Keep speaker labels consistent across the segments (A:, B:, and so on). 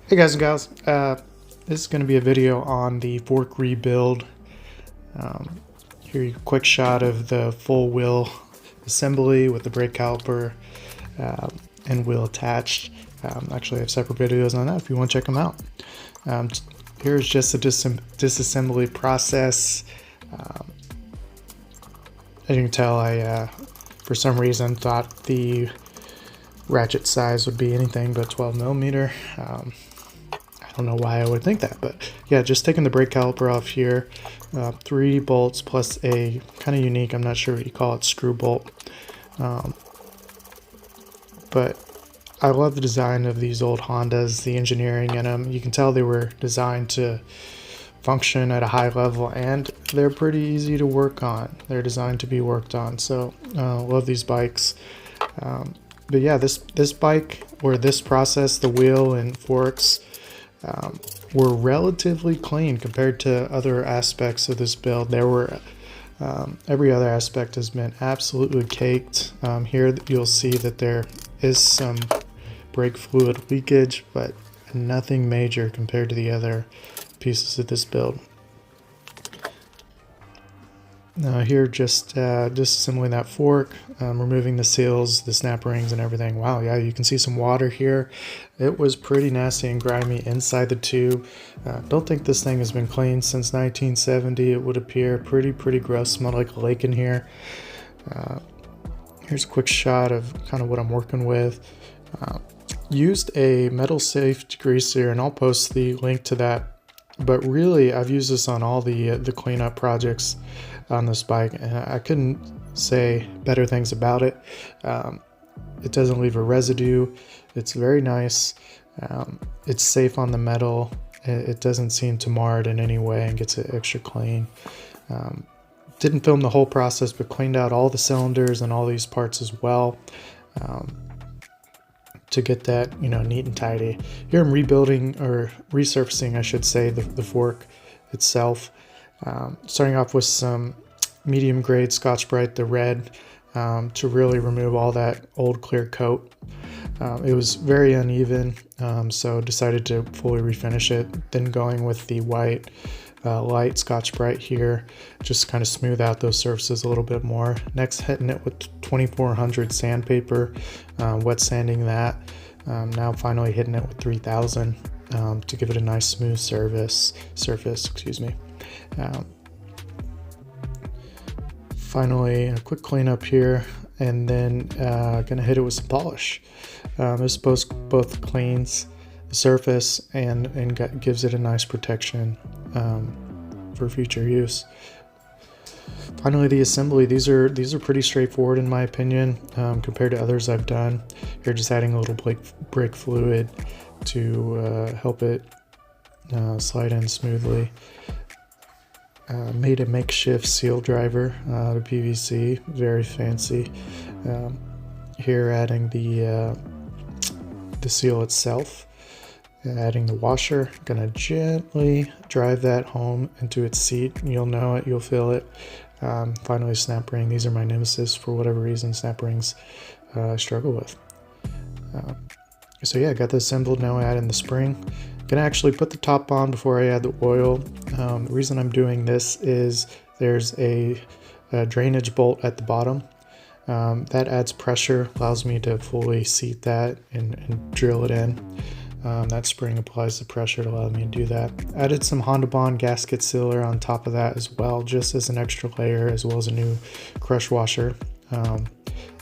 A: Hey guys and gals, this is going to be a video on the fork rebuild. Here, a quick shot of the full wheel assembly with the brake caliper and wheel attached. Actually, I have separate videos on that if you want to check them out. Here's just the disassembly process. As you can tell, I for some reason thought the ratchet size would be anything but 12 millimeter. I don't know why I would think that, but yeah, just taking the brake caliper off here, 3 bolts plus a kind of unique, I'm not sure what you call it, screw bolt. But I love the design of these old Hondas, the engineering in them. You can tell they were designed to function at a high level, and they're pretty easy to work on. They're designed to be worked on, so love these bikes. But yeah, this bike, or this process, the wheel and forks, were relatively clean compared to other aspects of this build. There were every other aspect has been absolutely caked. Here you'll see that there is some brake fluid leakage, but nothing major compared to the other pieces of this build. Now here, just disassembling that fork, removing the seals, the snap rings and everything. Wow, yeah, you can see some water here. It was pretty nasty and grimy inside the tube. Don't think this thing has been cleaned since 1970. It would appear pretty gross. Smelled like a lake in here. Here's a quick shot of kind of what I'm working with. Used a metal safe degreaser, and I'll post the link to that. But really, I've used this on all the cleanup projects on this bike, and I couldn't say better things about it. It doesn't leave a residue. It's very nice. It's safe on the metal. It doesn't seem to mar it in any way and gets it extra clean. Didn't film the whole process, but cleaned out all the cylinders and all these parts as well, to get that, you know, neat and tidy. Here I'm rebuilding, or resurfacing I should say, the fork itself. Starting off with some medium grade Scotch-Brite, the red, to really remove all that old clear coat. It was very uneven, so decided to fully refinish it. Then going with the white light Scotch-Brite here, just kind of smooth out those surfaces a little bit more. Next, hitting it with 2400 sandpaper, wet sanding that. Now finally hitting it with 3000 to give it a nice smooth surface. Excuse me. Finally, a quick cleanup here, and then gonna hit it with some polish. This both cleans the surface and gives it a nice protection for future use. Finally, the assembly. These are pretty straightforward in my opinion, compared to others I've done. Here, just adding a little brake fluid to help it slide in smoothly. Made a makeshift seal driver out of PVC, very fancy. Here, adding the seal itself, adding the washer. Gonna gently drive that home into its seat. You'll know it, you'll feel it. Finally, snap ring. These are my nemesis for whatever reason. Snap rings I struggle with. So yeah, I got this assembled. Now I add in the spring. Gonna actually put the top on before I add the oil. The reason I'm doing this is there's a drainage bolt at the bottom. That adds pressure, allows me to fully seat that and drill it in. That spring applies the pressure to allow me to do that. Added some Honda Bond gasket sealer on top of that as well, just as an extra layer, as well as a new crush washer.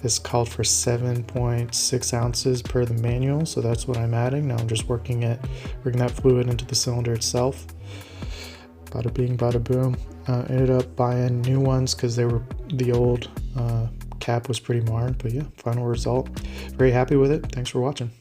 A: This called for 7.6 ounces per the manual, so that's what I'm adding. Now I'm just working that fluid into the cylinder itself. Bada bing, bada boom. Ended up buying new ones because the old cap was pretty marred, but yeah, final result. Very happy with it. Thanks for watching.